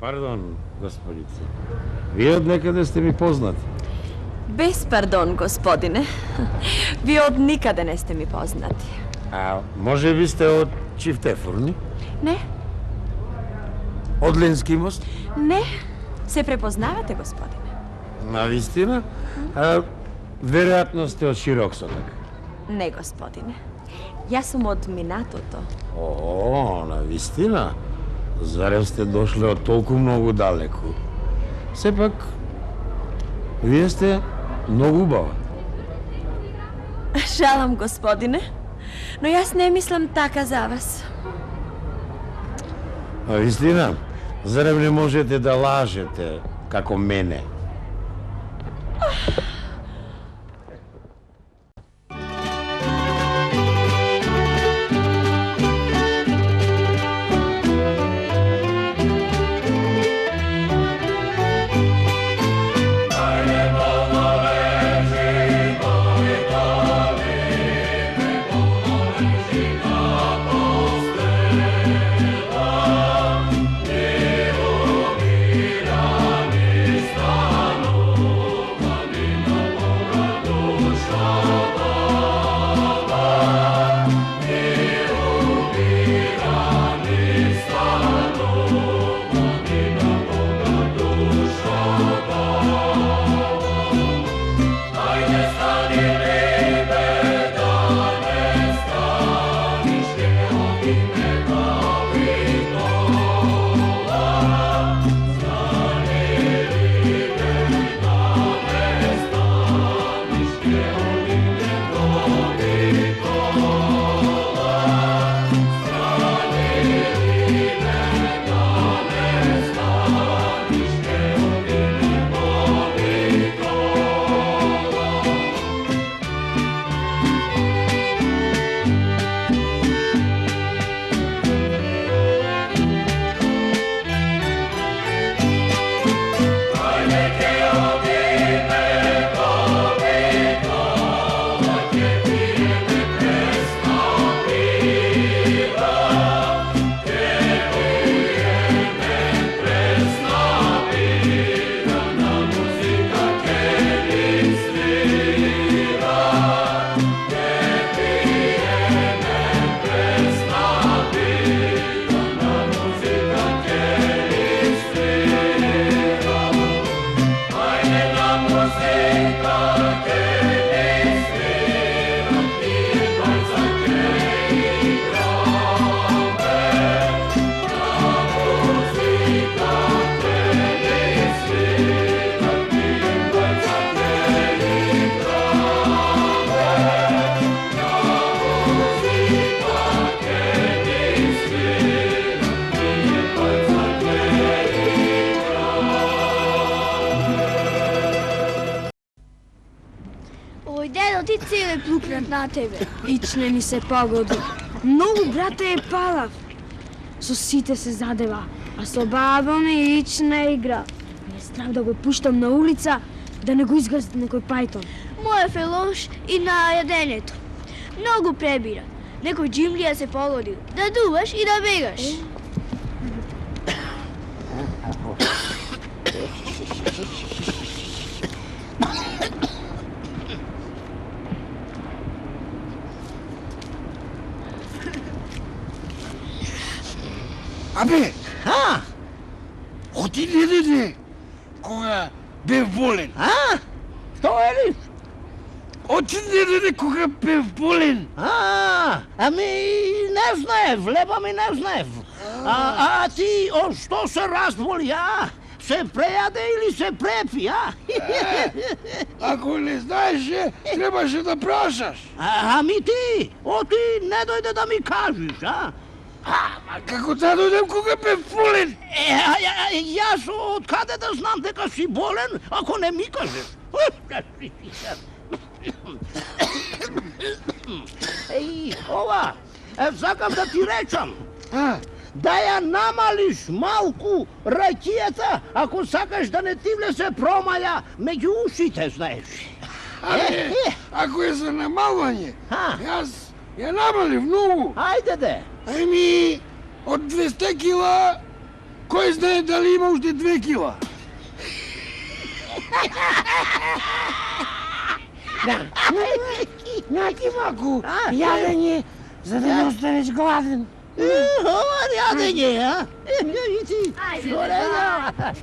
Пардон, господице. Вие од некаде сте ми познати. Без пардон, господине. Вие од никаде не сте ми познати. А може би сте од Чифтефурни? Не, Од Ленски мост? не. Се препознавате, господине. Навистина? Веројатно сте од Широксотак. Не, господине. Јас сум од Минатото. О, навистина? Зарем сте дошле од толку многу далеку? Сепак, вие сте многу убава. Жалам, господине, но јас не мислам така за вас. Навистина? Зарем не можете да лажете како мене? На тебе. Ичне ми се погоди. Многу брате е палав. Со сите се задева, а со баба ми ичне игра. Ме е страх да го пуштам на улица, да не го изгази некој пајтон. Мојов е лош и на јадењето. Многу пребира. Некој джимлија се погодил. Да дуваш и да бегаш. Абе, оти не, кога бев болен. Што е ли? Оти не, кога бев болен. Ами не знаев, лепа ми не знаев. А ти од што се разболи, Се прејаде или се препи, Ако не знаеше, требаше да прашаш. Ами ти, оти не дојде да ми кажеш, Ма како да дојдем кога бев болен? Јас од каде да знам дека си болен, ако не ми кажеш? Ова, сакам да ти речам. Да ја намалиш малку ракијата, ако сакаш да не ти влезе промаја меѓу ушите, знаеш. Ако е за намалвање, јас ја намалив многу. Ајде де. Еми, од 200 кила Кој знае дали има уште 2 кила? Наки маку, јадење, за да не останеш гладен. Ова јадење, а? Види, горела.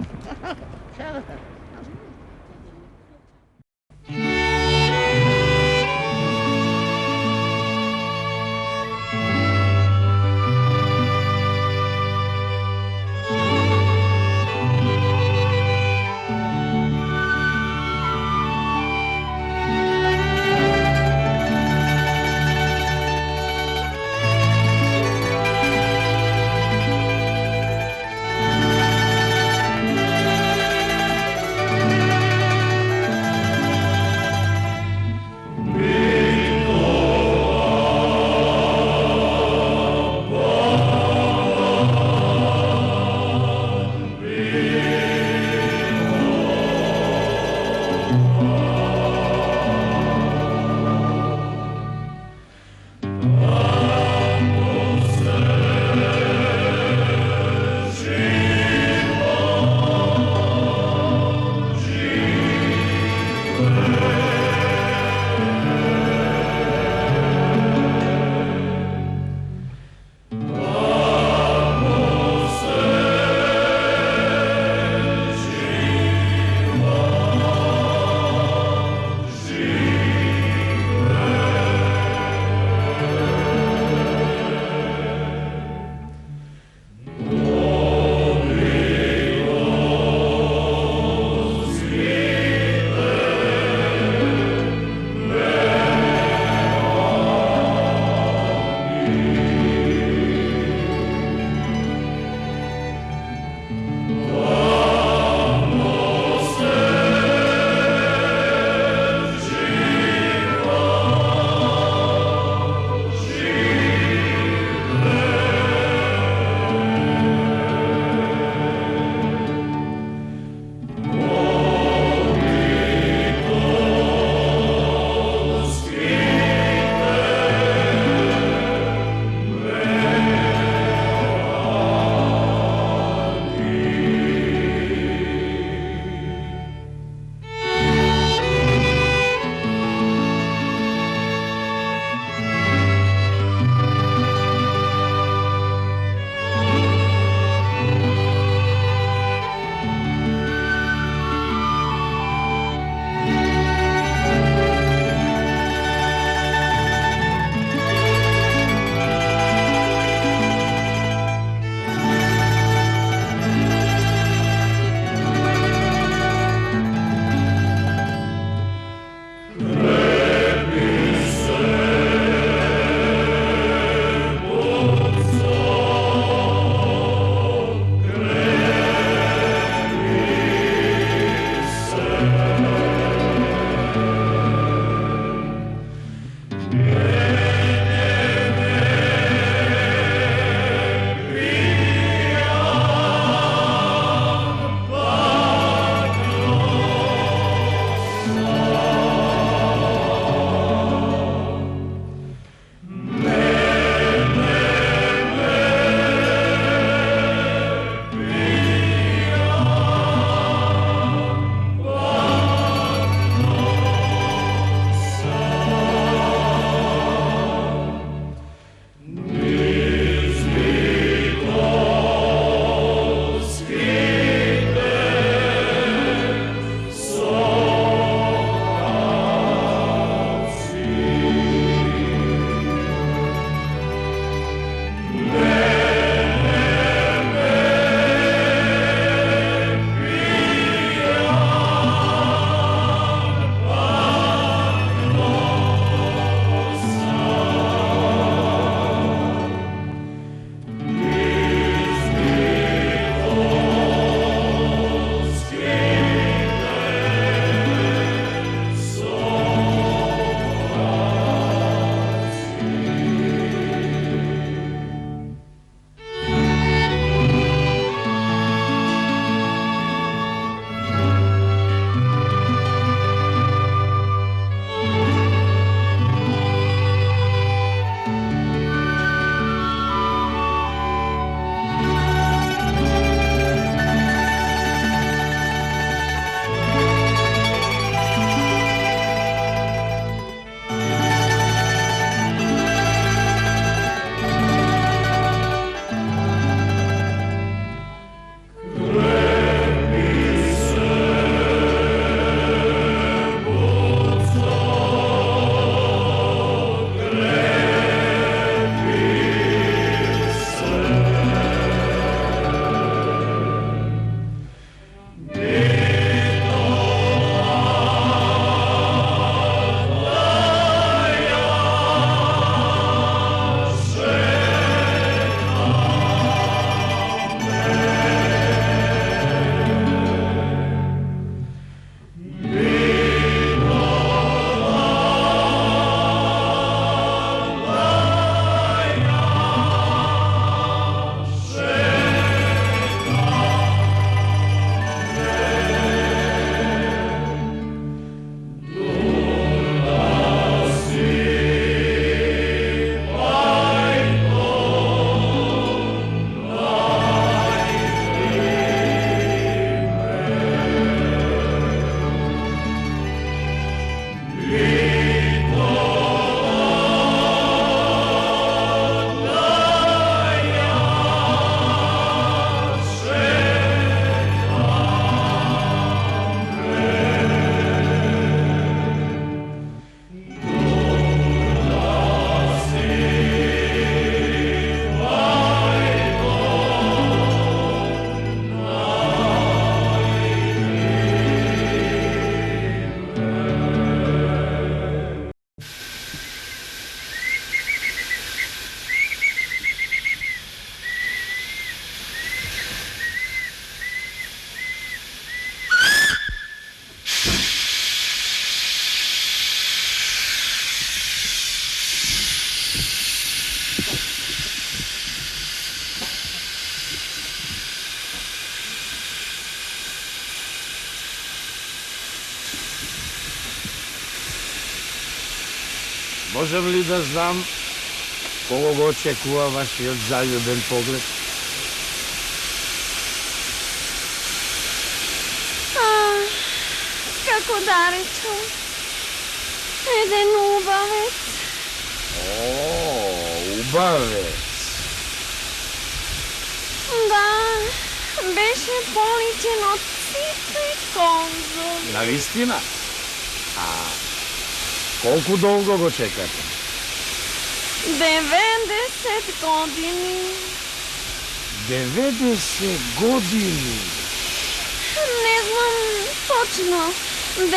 Можем ли да знам кого го очекува вашиот заљубен поглед? Како да речам, еден убавец. Убавец. Да, беше поличен од сите конзули. Навистина? А колку долго го чекате? 90 години. 90 години. Не знам точно. 95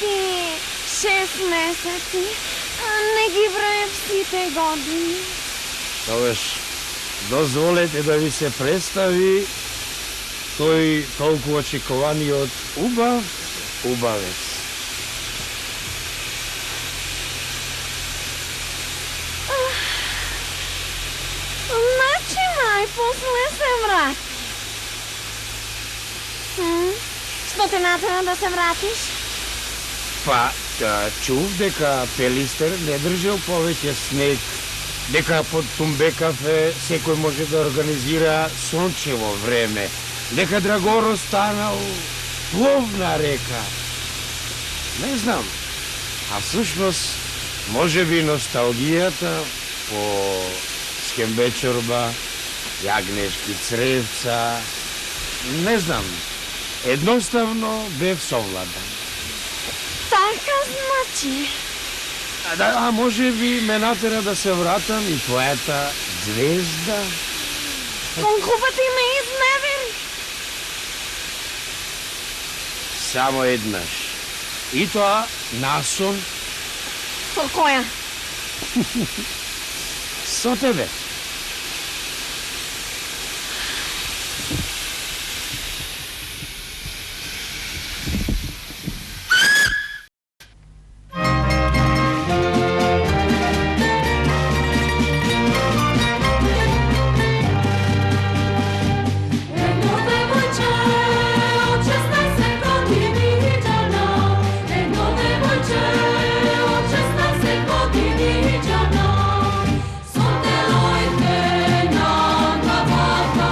и 6 месеци. Не ги броев сите години. Тогаш, дозволете да ви се представи тој толку очекуваниот убавец. Значи најпосле се врати. Што те натера да се вратиш? Па, чув дека Пелистер не држел повеќе снег, дека под Тумбекафе секој може да организира сончево време, дека Драгоро станал пловна река. Не знам, а всушност, може би носталгијата по Скембечорба, јагнешки цревца, не знам, едноставно бев совладан. Така значи. А може би ме натера да се вратам и твојата звезда? Колку пати ме изневери? Само еднаш. И тоа насон Со која? со тебе. Son te loite na gavata,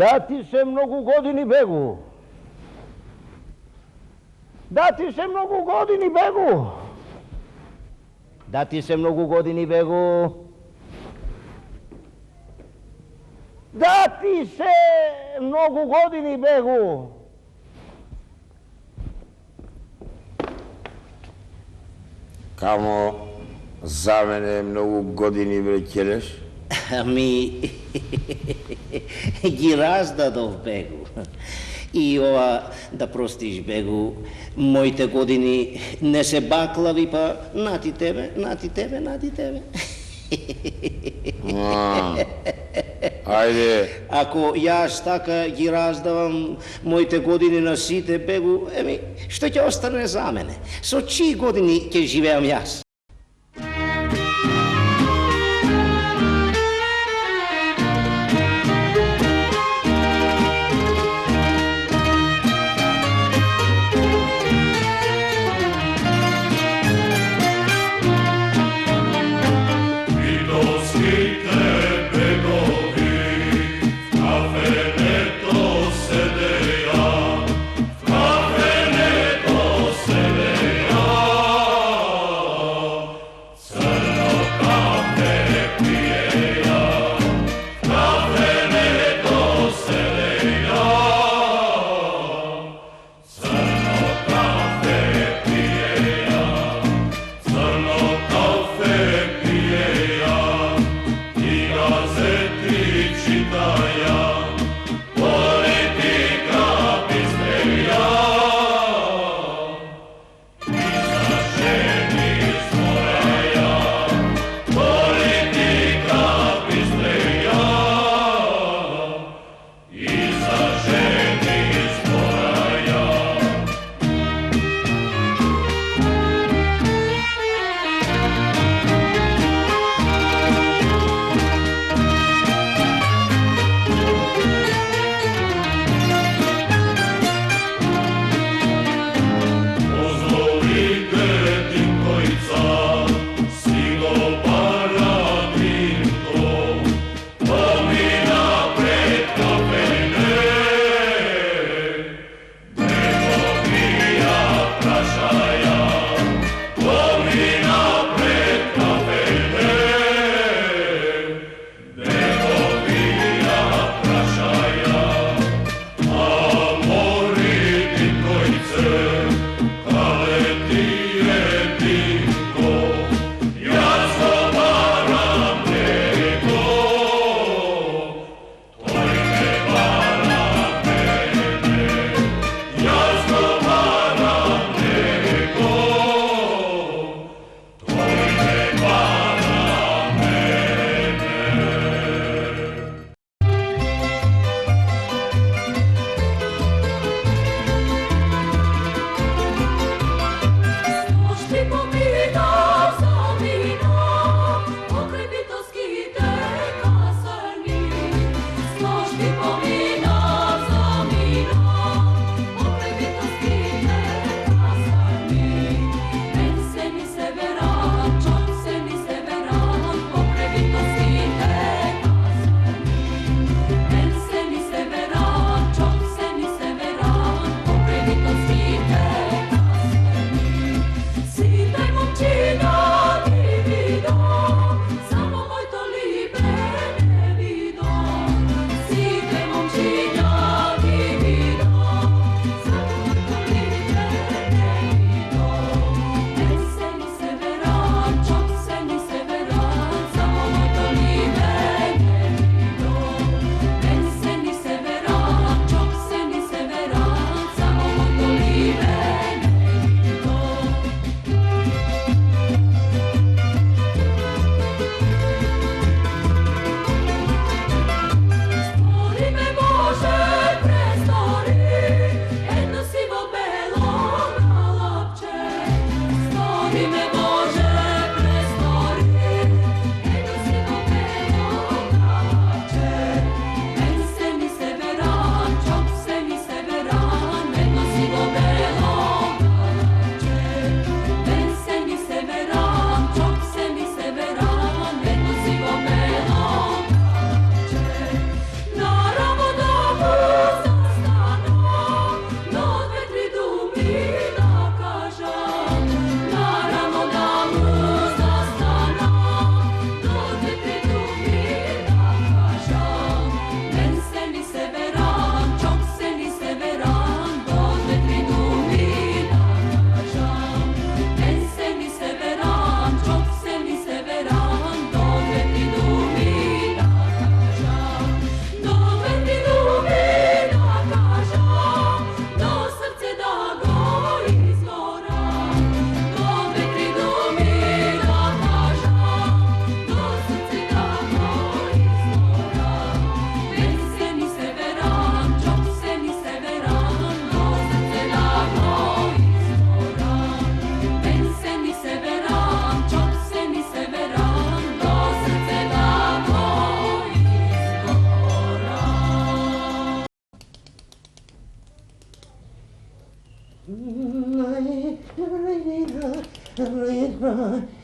Да ти се многу години, бегу. Да ти се многу години, бегу. Да ти се многу години, бегу. Да ти се многу години, бегу. Камо за мене многу години, бре, Келеш? Ами, ги раздадов, бегу. И ова, да простиш, бегу, моите години не се баклави, па нати тебе. Ајде. Ако јас така ги раздавам моите години на сите, бегу, што ќе остане за мене? Со чии години ќе живеам јас?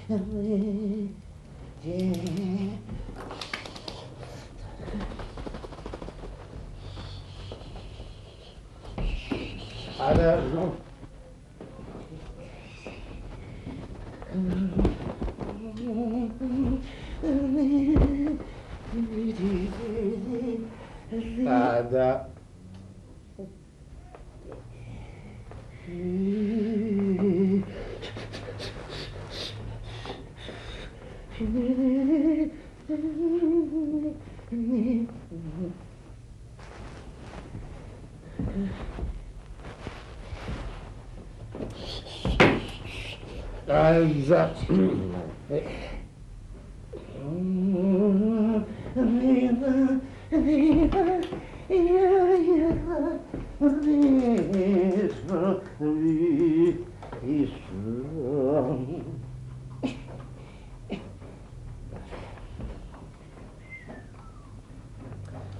Да.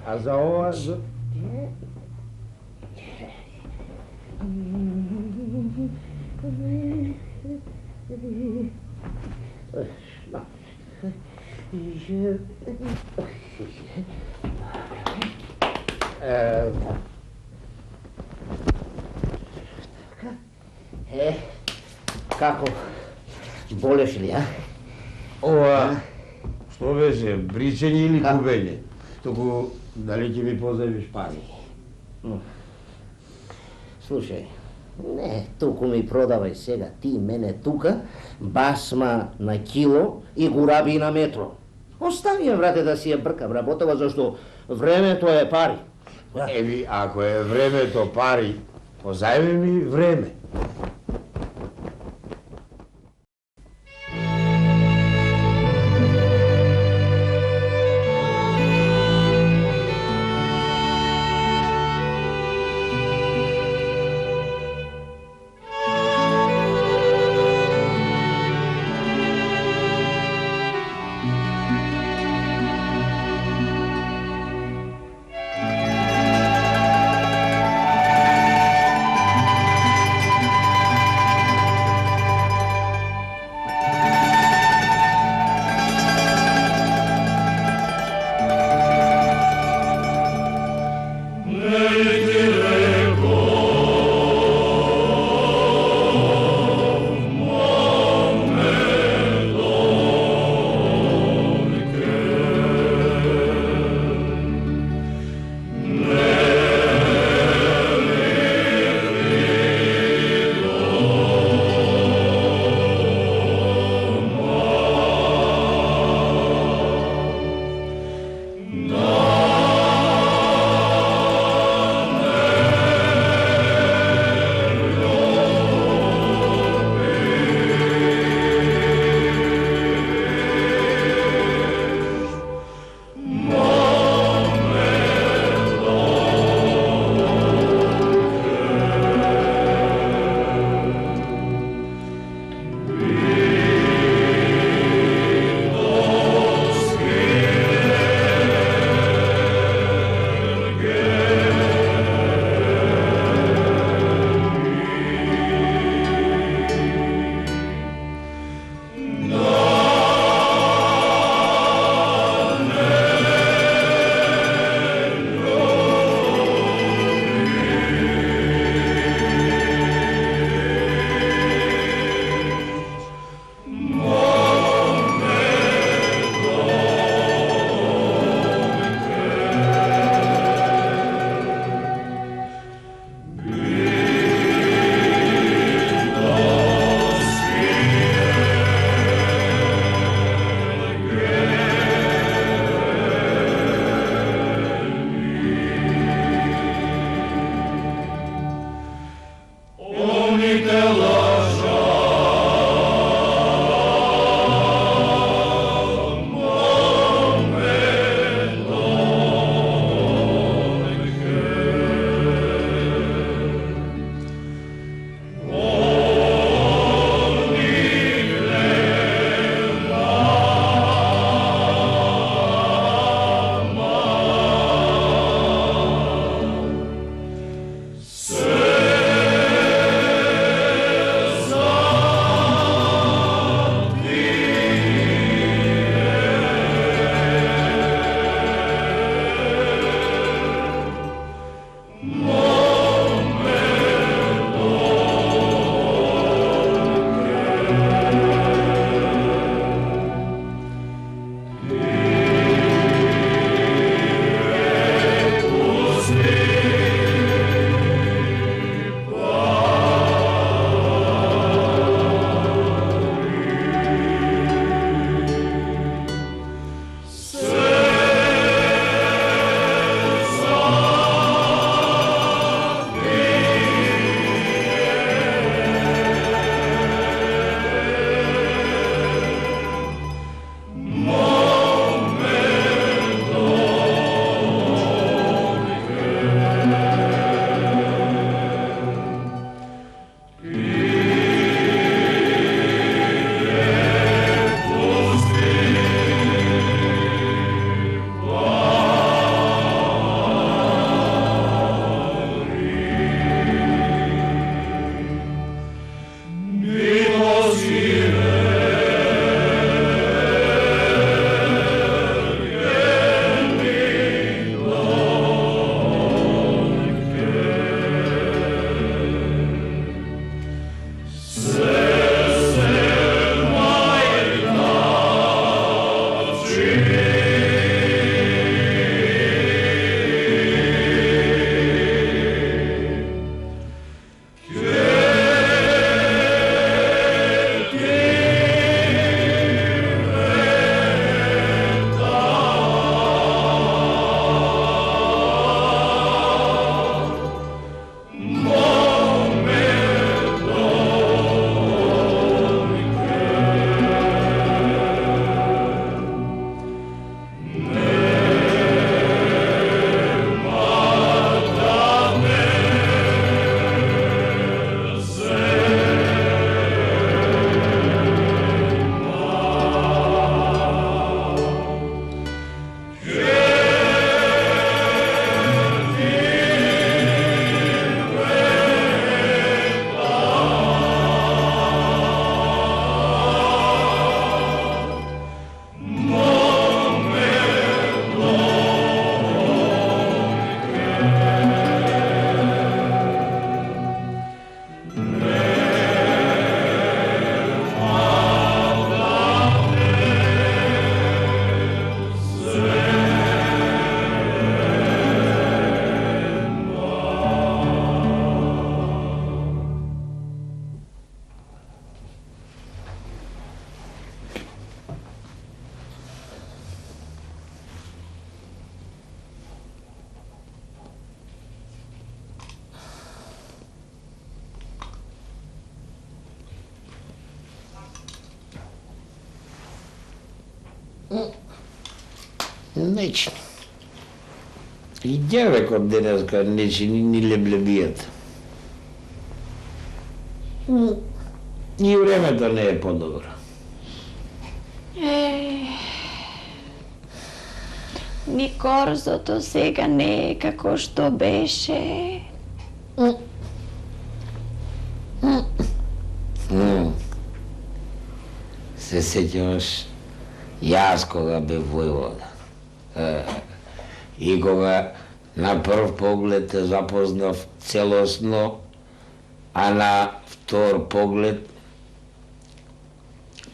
А за ова... Како? Болеш ли, а? Ова, што беше, бричење или кубење? Току, дали ќе ми позајмиш пари? Слушај, не, туку ми продавај сега ти мене тука, басма на кило и гураби на метро. Остави ја, брате, да си ја бркам работава, зашто времето е пари. Еви, ако е времето пари, позајми ми време. Нечни. И дјавекот денеска не чини ни леблебијата. И времето не е подобро. Ни корзото сега не е како што беше. Се сеќаваш јас кога бев војвода. И кога на прв поглед те запознав целосно, а на втор поглед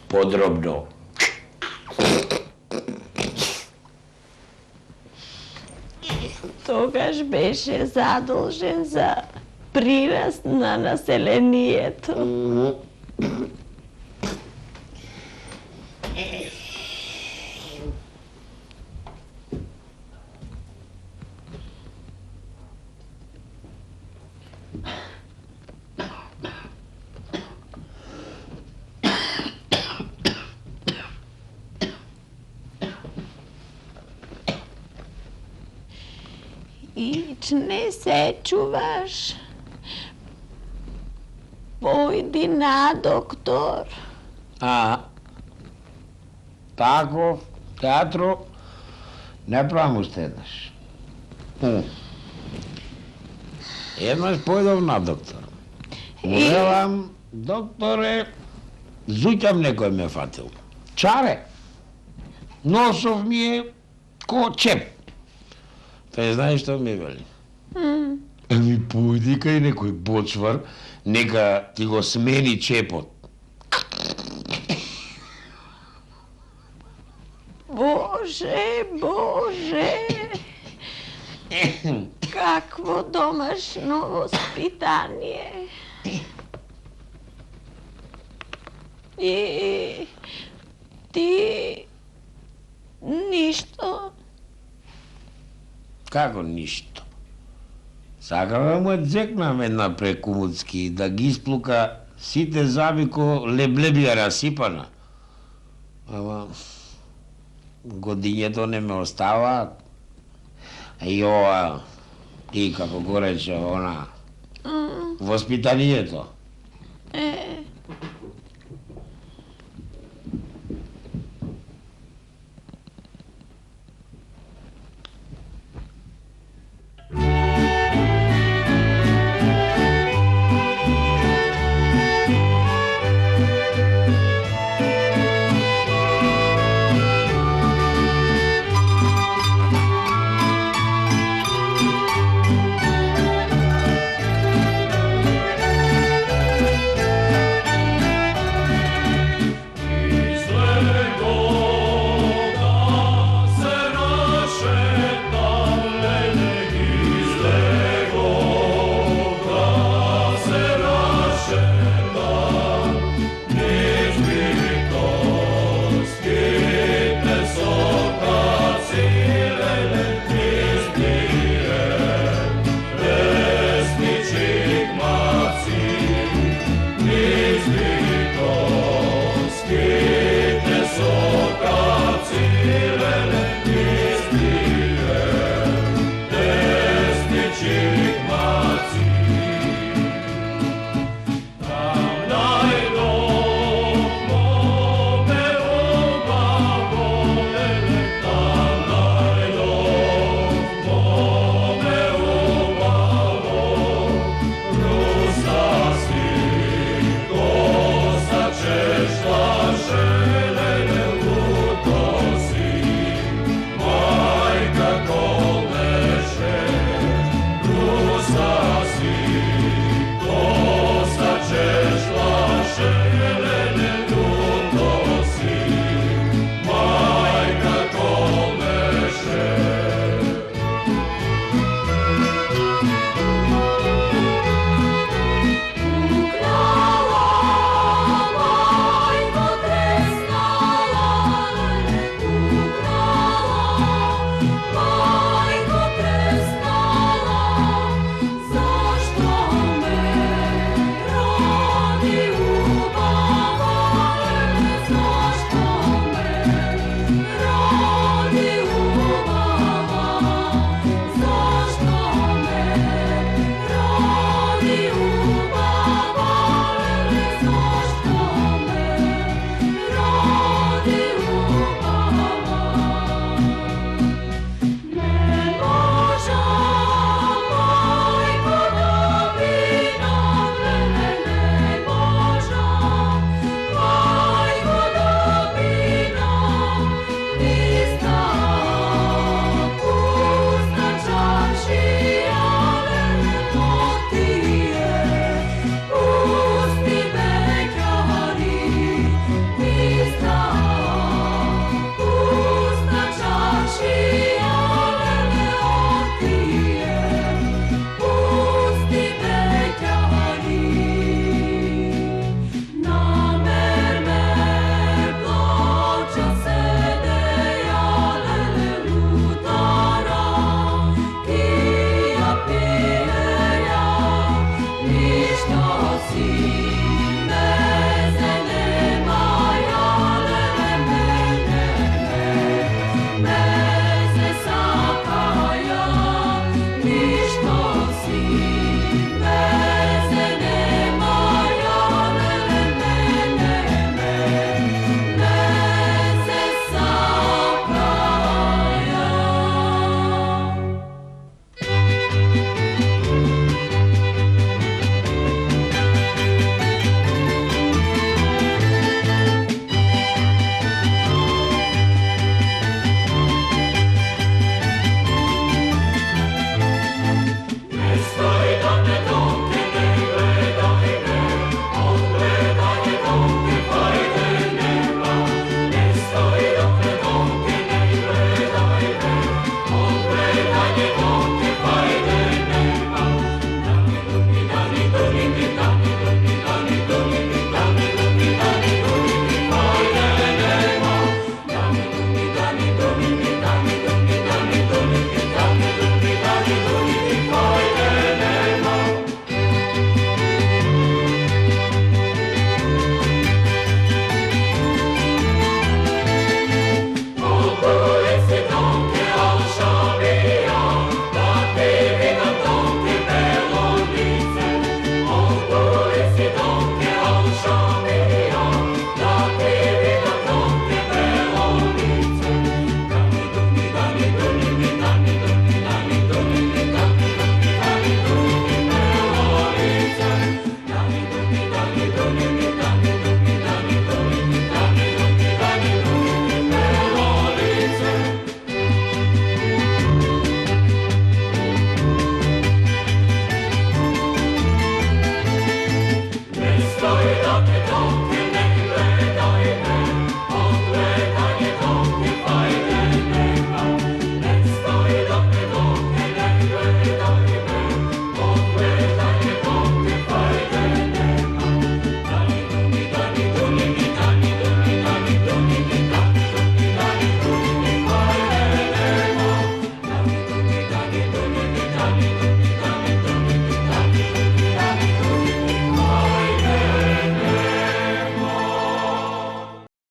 подробно. Тогаш беше задолжен за прираст на населението. Ич не се чуваш. Појди на доктор. Тако, театро, не правам уште еднаш. Еднаш појдов на доктор. Велам, докторе, зуќам некој ме фатил. Чаре. Носов ми е ко чеп. Тој знаеш што ми вели? Еми појди кај некој бочвар, нека ти го смени чепот. Боже, Боже! Какво домашно воспитание! И ти ништо. Како ништо? Сакаме му дзекнам една прекумуцки да ги исплука сите заби ко леблебија расипана. Ама годињето не ме оставаат. И ова, и како го рече, она, воспитанието. Ами,